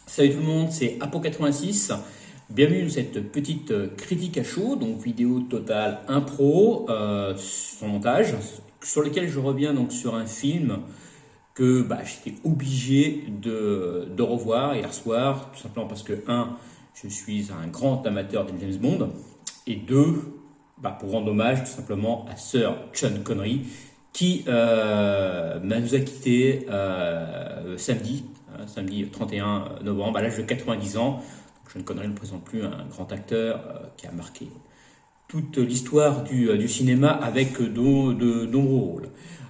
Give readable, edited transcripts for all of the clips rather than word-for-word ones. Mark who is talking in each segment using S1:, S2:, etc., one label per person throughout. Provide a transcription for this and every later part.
S1: Salut tout le monde, c'est Apo86. Bienvenue dans cette petite critique à chaud, donc vidéo totale impro, sans montage, sur lequel je reviens donc sur un film que j'étais obligé de revoir hier soir, tout simplement parce que, je suis un grand amateur de James Bond, et deux, pour rendre hommage tout simplement à Sir Sean Connery, qui nous a quittés samedi 31 novembre, à l'âge de 90 ans. Sean Connery ne présente plus, un grand acteur qui a marqué toute l'histoire du cinéma avec de nombreux rôles.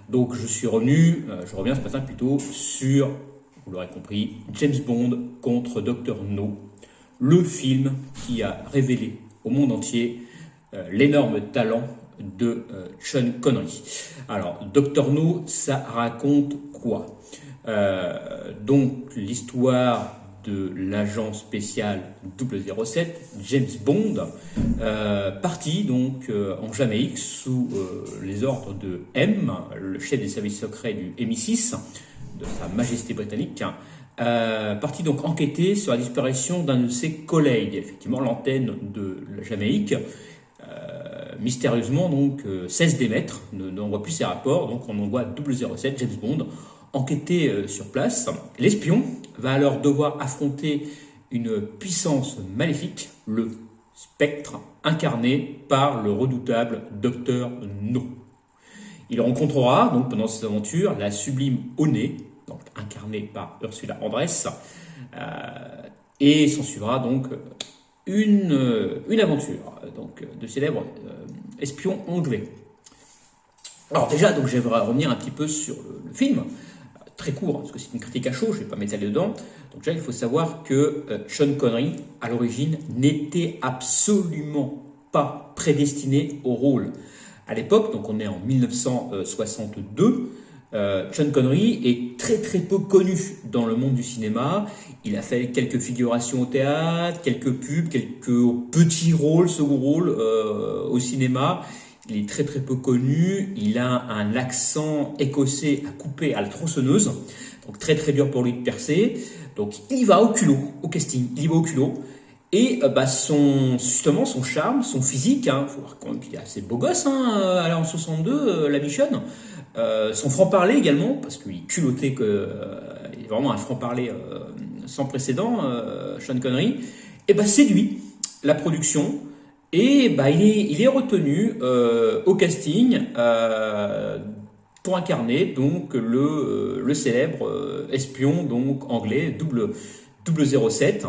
S1: Donc je reviens ce matin plutôt sur, vous l'aurez compris, James Bond contre Dr. No, le film qui a révélé au monde entier l'énorme talent de Sean Connery. Alors, Dr. No, ça raconte quoi ? Donc, l'histoire de l'agent spécial 007, James Bond, parti donc en Jamaïque sous les ordres de M, le chef des services secrets du MI6, de Sa Majesté britannique, parti donc enquêter sur la disparition d'un de ses collègues. Effectivement, l'antenne de la Jamaïque, mystérieusement donc cesse d'émettre, n'envoie plus ses rapports, donc on envoie 007, James Bond, enquêter sur place. L'espion va alors devoir affronter une puissance maléfique, le Spectre, incarné par le redoutable Dr. No. Il rencontrera donc pendant ses aventures la sublime Oné, donc incarnée par Ursula Andress, et s'en suivra donc une aventure donc de célèbres espions anglais. Alors déjà, donc j'aimerais revenir un petit peu sur le film, très court, parce que c'est une critique à chaud, je ne vais pas m'étaler dedans. Donc déjà, il faut savoir que Sean Connery, à l'origine, n'était absolument pas prédestiné au rôle. À l'époque, donc on est en 1962, Sean Connery est très très peu connu dans le monde du cinéma. Il a fait quelques figurations au théâtre, quelques pubs, quelques petits rôles, second rôles au cinéma. Il est très très peu connu, il a un accent écossais à couper à la tronçonneuse, donc très très dur pour lui de percer. Donc il va au culot, au casting, il y va au culot. Et justement son charme, son physique, faut voir quand même qu'il est assez beau gosse, en 62, la bichonne. Son franc-parler également, parce qu'il est culotté, il est vraiment un franc-parler sans précédent, Sean Connery, et séduit la production. Et il est retenu au casting pour incarner donc le célèbre espion donc anglais 007.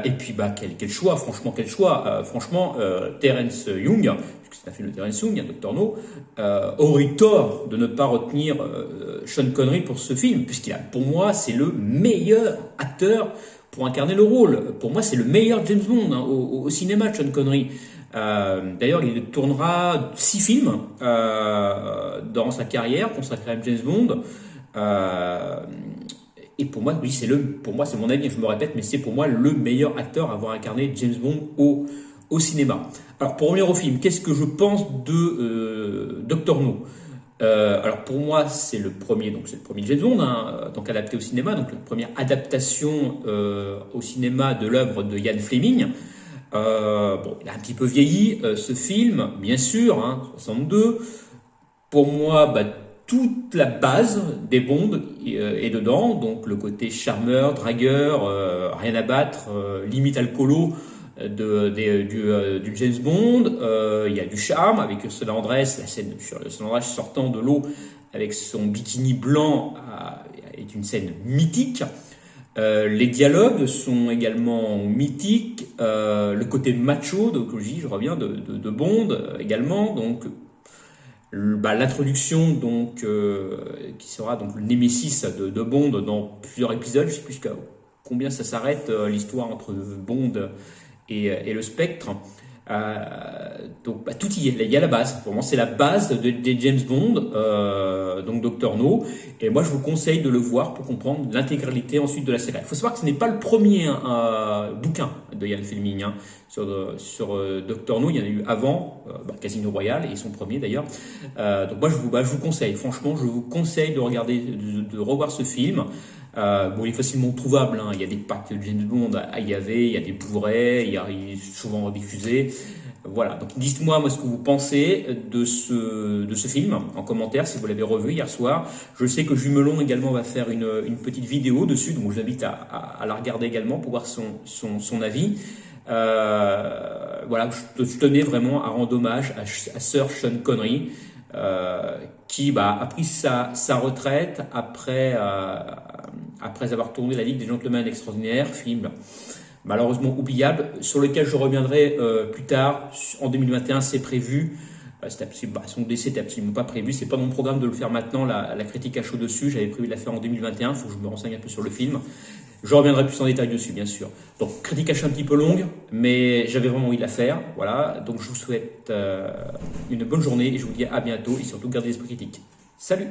S1: Et puis quel choix, franchement quel choix. Terence Young, puisque c'est un film de Terence Young, Dr. No, aurait eu tort de ne pas retenir Sean Connery pour ce film, pour moi c'est le meilleur acteur pour incarner le rôle. Pour moi, c'est le meilleur James Bond au cinéma, Sean Connery. D'ailleurs, il tournera 6 films dans sa carrière consacrés à James Bond. Et pour moi, oui, pour moi, c'est mon avis, je me répète, mais c'est pour moi le meilleur acteur à avoir incarné James Bond au cinéma. Alors, pour revenir au film, qu'est-ce que je pense de Dr. No ? Alors pour moi c'est le premier James Bond, donc adapté au cinéma, donc la première adaptation au cinéma de l'œuvre de Ian Fleming. Il a un petit peu vieilli ce film, bien sûr, 62. Pour moi, toute la base des Bonds est dedans, donc le côté charmeur, dragueur, rien à battre, limite alcoolo du James Bond. Il y a du charme avec Ursula Andress, la scène sur Ursula Andress sortant de l'eau avec son bikini blanc est une scène mythique. Les dialogues sont également mythiques. Le côté macho, donc je reviens de Bond également. Donc l'introduction donc qui sera donc le Némésis de Bond dans plusieurs épisodes. Je ne sais plus jusqu'à combien ça s'arrête l'histoire entre Bond et le Spectre. Donc tout y est, il y a la base. Pour moi, c'est la base des James Bond, donc Dr. No. Et moi, je vous conseille de le voir pour comprendre l'intégralité ensuite de la série. Il faut savoir que ce n'est pas le premier bouquin de Ian Fleming sur Dr. No. Il y en a eu avant, Casino Royale, et son premier d'ailleurs. Donc moi, je vous conseille, franchement, je vous conseille de revoir ce film. Bon, il est facilement trouvable, hein. Il y a des packs de James Bond à YAV, il y a des Blu-ray, il est souvent rediffusé. Voilà, donc dites-moi ce que vous pensez de ce film en commentaire si vous l'avez revu hier soir. Je sais que Jumelon également va faire une petite vidéo dessus, donc je vous invite à la regarder également pour voir son avis. Voilà, je tenais vraiment à rendre hommage à Sir Sean Connery, qui a pris sa retraite après avoir tourné La Ligue des Gentlemen Extraordinaires, film malheureusement oubliable, sur lequel je reviendrai plus tard, en 2021, c'est prévu. Son décès n'était absolument pas prévu, c'est pas dans mon programme de le faire maintenant, la critique à chaud dessus, j'avais prévu de la faire en 2021, il faut que je me renseigne un peu sur le film. Je reviendrai plus en détail dessus, bien sûr. Donc, critique à chaud un petit peu longue, mais j'avais vraiment envie de la faire. Voilà, donc je vous souhaite une bonne journée et je vous dis à bientôt et surtout gardez l'esprit critique. Salut!